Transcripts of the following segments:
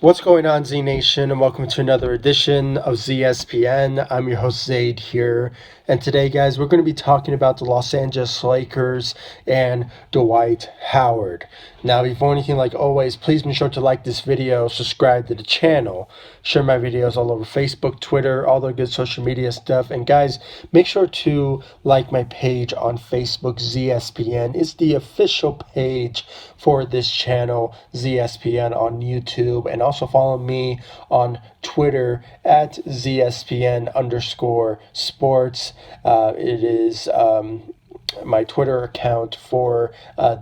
What's going on, Z Nation, and welcome to another edition of ZSPN. I'm your host, Zaid, here. And today, guys, we're going to be talking about the Los Angeles Lakers and Dwight Howard. Now, before anything, like always, please be sure to like this video, subscribe to the channel, share my videos all over Facebook, Twitter, all the good social media stuff. And guys, make sure to like my page on Facebook. ZSPN is the official page for this channel, ZSPN on YouTube, and also follow me on Twitter at ZSPN_sports. It is my Twitter account for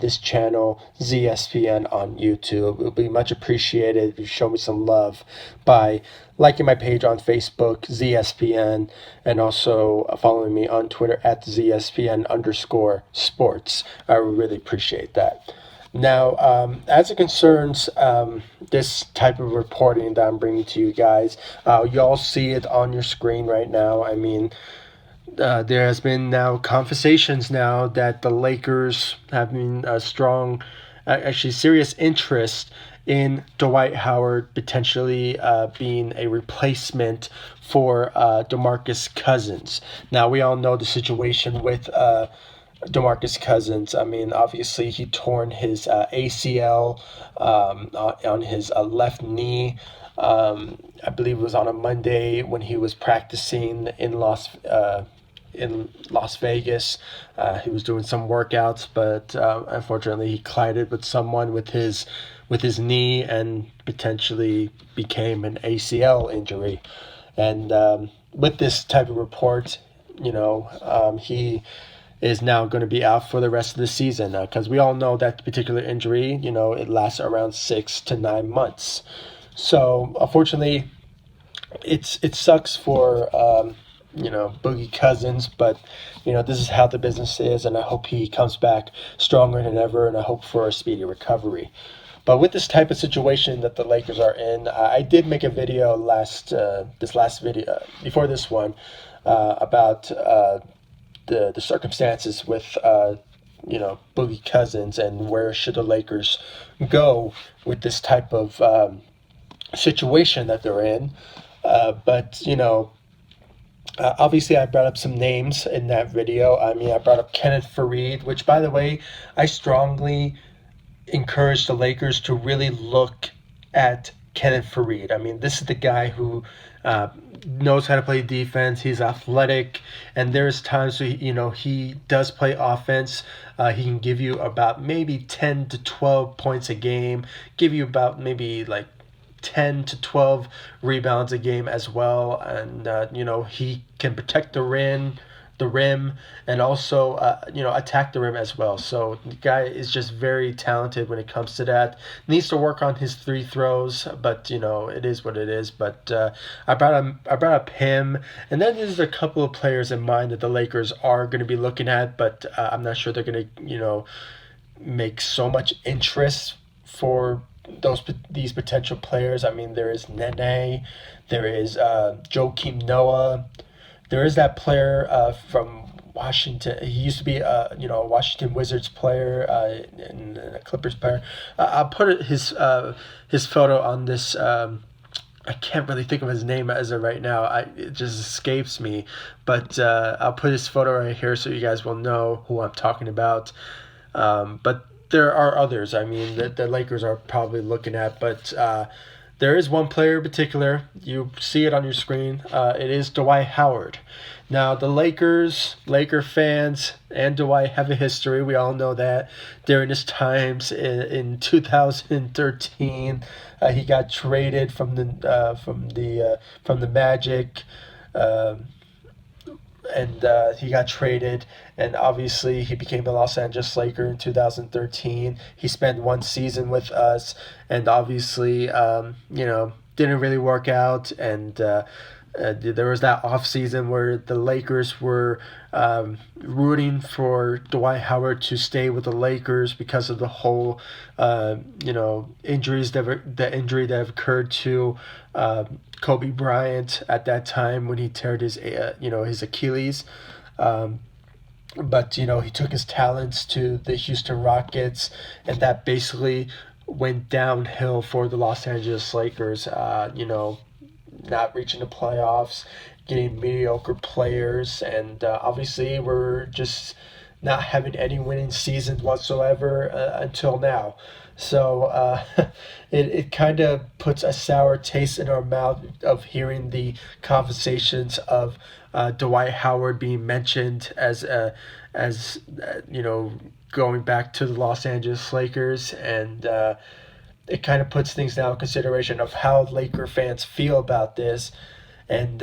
this channel, ZSPN on YouTube. It would be much appreciated if you show me some love by liking my page on Facebook, ZSPN, and also following me on Twitter at ZSPN_sports. I would really appreciate that. Now, as it concerns this type of reporting that I'm bringing to you guys, you all see it on your screen right now. I mean, there has been now conversations now that the Lakers have been strong, actually serious interest in Dwight Howard potentially being a replacement for DeMarcus Cousins. Now, we all know the situation with DeMarcus Cousins. I mean, obviously he torn his ACL on his left knee. I believe it was on a Monday when he was practicing in Las Vegas. He was doing some workouts, but unfortunately he collided with someone with his knee and potentially became an ACL injury. And with this type of report, he is now going to be out for the rest of the season because we all know that particular injury, it lasts around 6 to 9 months. So unfortunately, it sucks for Boogie Cousins, but this is how the business is, and I hope he comes back stronger than ever, and I hope for a speedy recovery. But with this type of situation that the Lakers are in, I did make a video before this one about the circumstances with Boogie Cousins and where should the Lakers go with this type of situation that they're in. But obviously I brought up some names in that video. I mean, I brought up Kenneth Faried, which, by the way, I strongly encourage the Lakers to really look at Kenneth Faried. I mean, this is the guy who knows how to play defense. He's athletic, and there's times where, he does play offense. He can give you about maybe 10 to 12 points a game, give you about maybe like 10 to 12 rebounds a game as well. And, he can protect the rim, and also, attack the rim as well. So the guy is just very talented when it comes to that. Needs to work on his free throws, but it is what it is. But I brought up him, and then there's a couple of players in mind that the Lakers are going to be looking at, but I'm not sure they're going to, make so much interest for these potential players. I mean, there is Nene, there is Joakim Noah. There is that player from Washington. He used to be a Washington Wizards player and a Clippers player. I'll put his photo on this. I can't really think of his name as of right now. It just escapes me. But I'll put his photo right here so you guys will know who I'm talking about. But there are others. I mean, the Lakers are probably looking at, but. There is one player in particular. You see it on your screen. It is Dwight Howard. Now, the Laker fans, and Dwight have a history. We all know that during his times in 2013, he got traded from the Magic. And he got traded, and obviously he became a Los Angeles Laker in 2013. He spent one season with us, and obviously, didn't really work out. And there was that off season where the Lakers were rooting for Dwight Howard to stay with the Lakers because of the whole, injuries the injury that occurred to Kobe Bryant at that time when he teared his Achilles. But he took his talents to the Houston Rockets, and that basically went downhill for the Los Angeles Lakers. Not reaching the playoffs, getting mediocre players, and obviously we're just not having any winning seasons whatsoever until now. So it kind of puts a sour taste in our mouth of hearing the conversations of Dwight Howard being mentioned as going back to the Los Angeles Lakers, and it kind of puts things now in consideration of how Laker fans feel about this, and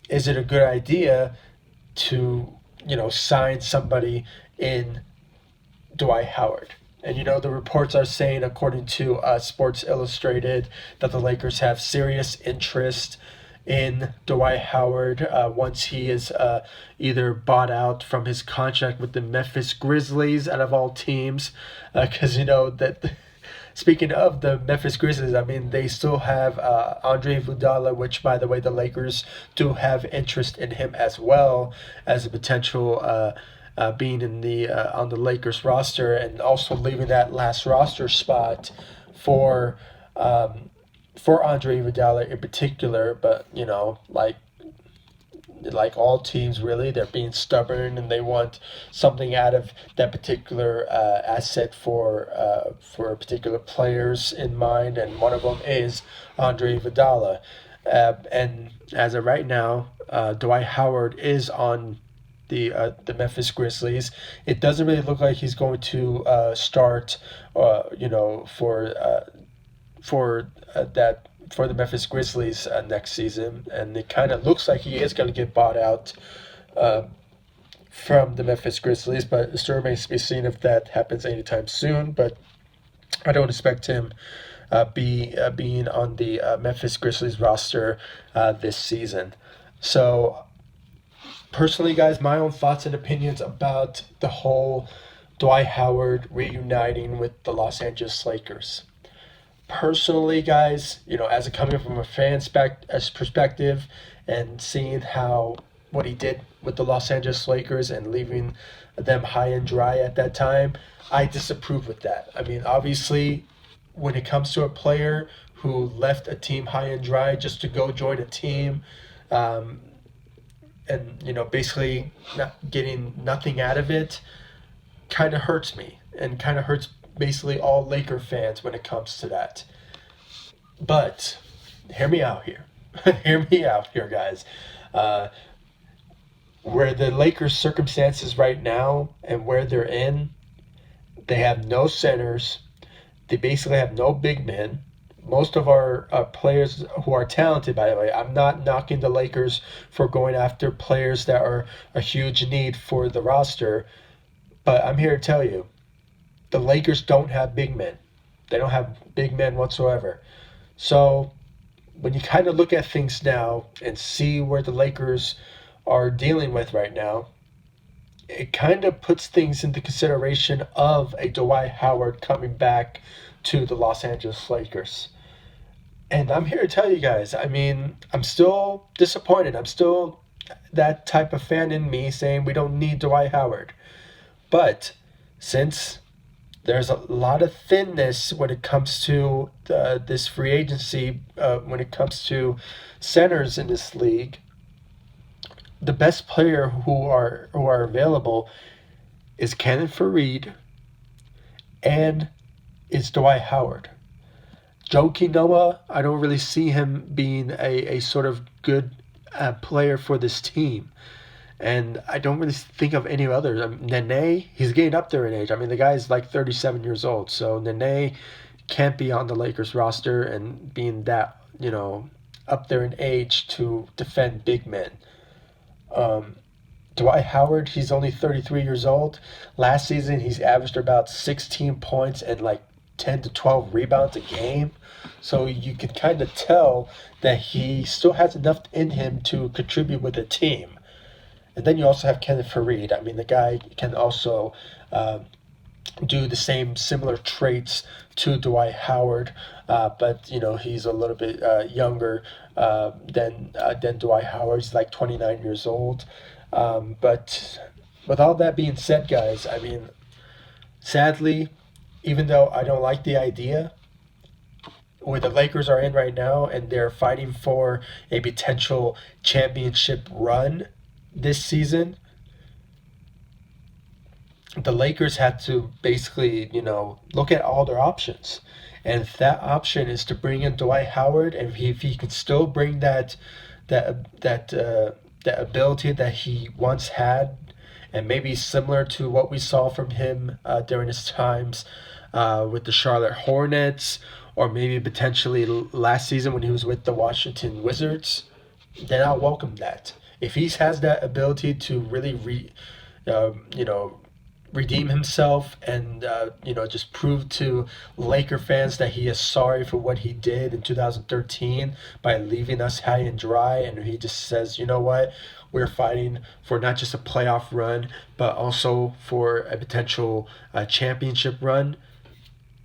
is it a good idea to sign somebody in Dwight Howard? And the reports are saying, according to Sports Illustrated, that the Lakers have serious interest in Dwight Howard once he is either bought out from his contract with the Memphis Grizzlies, out of all teams, because that. Speaking of the Memphis Grizzlies, I mean, they still have Andre Iguodala, which, by the way, the Lakers do have interest in him as well as a potential being in the on the Lakers roster, and also leaving that last roster spot for Andre Iguodala in particular. But like all teams, really, they're being stubborn and they want something out of that particular asset for particular players in mind, and one of them is Andre Iguodala. And as of right now, Dwight Howard is on the Memphis Grizzlies. It doesn't really look like he's going to start, for the Memphis Grizzlies next season, and it kind of looks like he is going to get bought out from the Memphis Grizzlies, but it still remains to be seen if that happens anytime soon. But I don't expect him being on the Memphis Grizzlies roster this season. So personally, guys, my own thoughts and opinions about the whole Dwight Howard reuniting with the Los Angeles Lakers. Personally, guys, as a coming from a fan's perspective and seeing what he did with the Los Angeles Lakers and leaving them high and dry at that time, I disapprove with that. I mean, obviously, when it comes to a player who left a team high and dry just to go join a team, and basically not getting nothing out of it, kind of hurts me and kind of hurts basically all Laker fans when it comes to that. But hear me out here. Hear me out here, guys. Where the Lakers' circumstances right now and where they're in, they have no centers. They basically have no big men. Most of our players who are talented, by the way, I'm not knocking the Lakers for going after players that are a huge need for the roster, but I'm here to tell you, the Lakers don't have big men. They don't have big men whatsoever. So when you kind of look at things now and see where the Lakers are dealing with right now, it kind of puts things into consideration of a Dwight Howard coming back to the Los Angeles Lakers. And I'm here to tell you guys, I mean, I'm still disappointed. I'm still that type of fan in me saying we don't need Dwight Howard. But since there's a lot of thinness when it comes to this free agency, when it comes to centers in this league, the best player who are available is Kenneth Faried and is Dwight Howard. Joakim Noah, I don't really see him being a sort of good player for this team. And I don't really think of any others. Nene, he's getting up there in age. I mean, the guy's like 37 years old. So Nene can't be on the Lakers roster and being that, up there in age to defend big men. Dwight Howard, he's only 33 years old. Last season, he's averaged about 16 points and like 10 to 12 rebounds a game. So you can kind of tell that he still has enough in him to contribute with a team. And then you also have Kenneth Faried. I mean, the guy can also do the similar traits to Dwight Howard, but he's a little bit younger than Dwight Howard. He's like 29 years old. But with all that being said, guys, I mean, sadly, even though I don't like the idea where the Lakers are in right now, and they're fighting for a potential championship run this season, the Lakers had to basically, look at all their options. And if that option is to bring in Dwight Howard, and if he can still bring that ability that he once had, and maybe similar to what we saw from him during his times with the Charlotte Hornets, or maybe potentially last season when he was with the Washington Wizards, then I'll welcome that. If he has that ability to really uh, you know, redeem himself and just prove to Laker fans that he is sorry for what he did in 2013 by leaving us high and dry, and he just says, you know what, we're fighting for not just a playoff run but also for a potential championship run,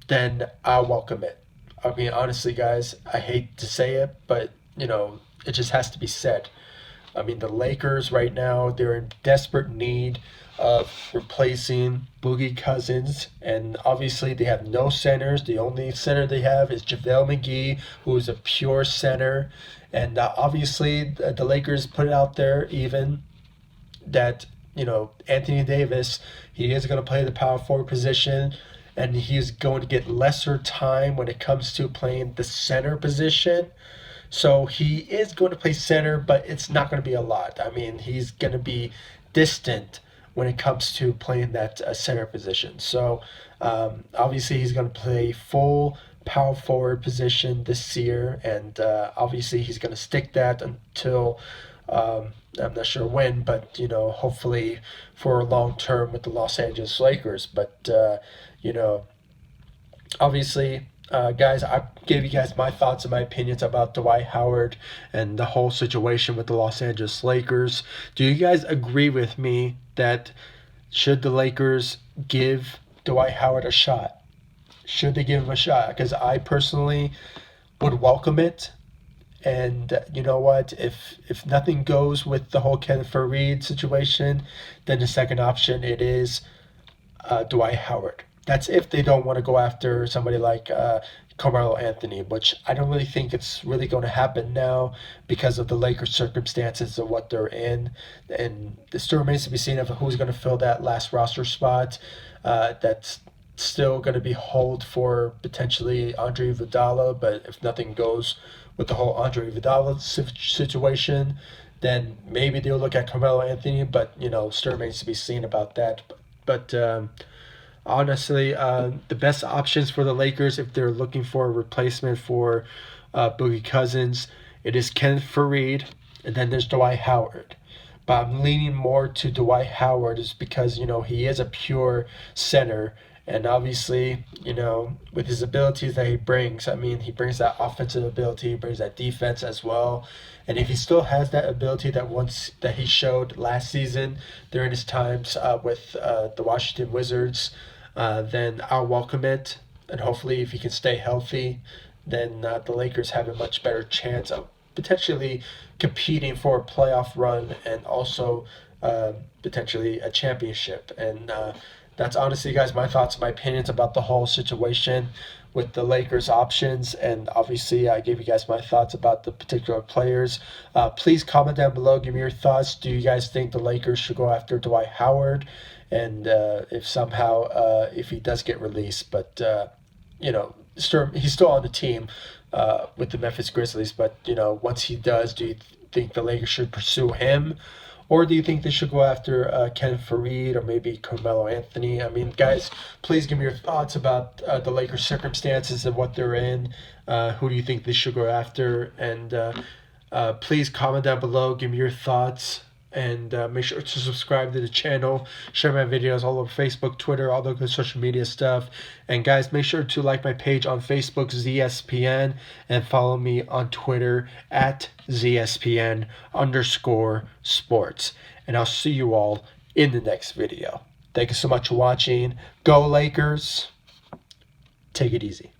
then I'll welcome it. I mean, honestly, guys, I hate to say it, but it just has to be said. I mean, the Lakers right now, they're in desperate need of replacing Boogie Cousins. And obviously, they have no centers. The only center they have is JaVale McGee, who is a pure center. And obviously, the Lakers put it out there even that, Anthony Davis, he is going to play the power forward position. And he's going to get lesser time when it comes to playing the center position. So he is going to play center, but it's not going to be a lot. I mean, he's going to be distant when it comes to playing that center position. So obviously he's going to play full power forward position this year, and obviously he's going to stick that until I'm not sure when, but hopefully for long term with the Los Angeles Lakers. But obviously, guys, I gave you guys my thoughts and my opinions about Dwight Howard and the whole situation with the Los Angeles Lakers. Do you guys agree with me that should the Lakers give Dwight Howard a shot? Should they give him a shot? Because I personally would welcome it. And you know what? If nothing goes with the whole Kenneth Faried situation, then the second option it is Dwight Howard. That's if they don't want to go after somebody like Carmelo Anthony, which I don't really think it's really going to happen now because of the Lakers' circumstances of what they're in. And it still remains to be seen of who's going to fill that last roster spot. That's still going to be held for potentially Andre Iguodala, but if nothing goes with the whole Andre Iguodala situation, then maybe they'll look at Carmelo Anthony, but still remains to be seen about that. But honestly, the best options for the Lakers if they're looking for a replacement for Boogie Cousins, it is Kenneth Faried, and then there's Dwight Howard. But I'm leaning more to Dwight Howard is because, he is a pure center. And obviously, with his abilities that he brings, I mean, he brings that offensive ability, he brings that defense as well. And if he still has that ability that he showed last season during his times with the Washington Wizards, then I'll welcome it. And hopefully, if he can stay healthy, then the Lakers have a much better chance of potentially competing for a playoff run and also potentially a championship. And that's honestly, guys, my thoughts and my opinions about the whole situation with the Lakers options. And obviously, I gave you guys my thoughts about the particular players. Please comment down below. Give me your thoughts. Do you guys think the Lakers should go after Dwight Howard? And if somehow, if he does get released, but, he's still on the team with the Memphis Grizzlies. But, once he does, do you think the Lakers should pursue him? Or do you think they should go after Kenneth Faried or maybe Carmelo Anthony? I mean, guys, please give me your thoughts about the Lakers' circumstances and what they're in. Who do you think they should go after? And please comment down below. Give me your thoughts. And make sure to subscribe to the channel. Share my videos all over Facebook, Twitter, all the good social media stuff. And guys, make sure to like my page on Facebook, ZSPN, and follow me on Twitter at ZSPN_sports. And I'll see you all in the next video. Thank you so much for watching. Go Lakers. Take it easy.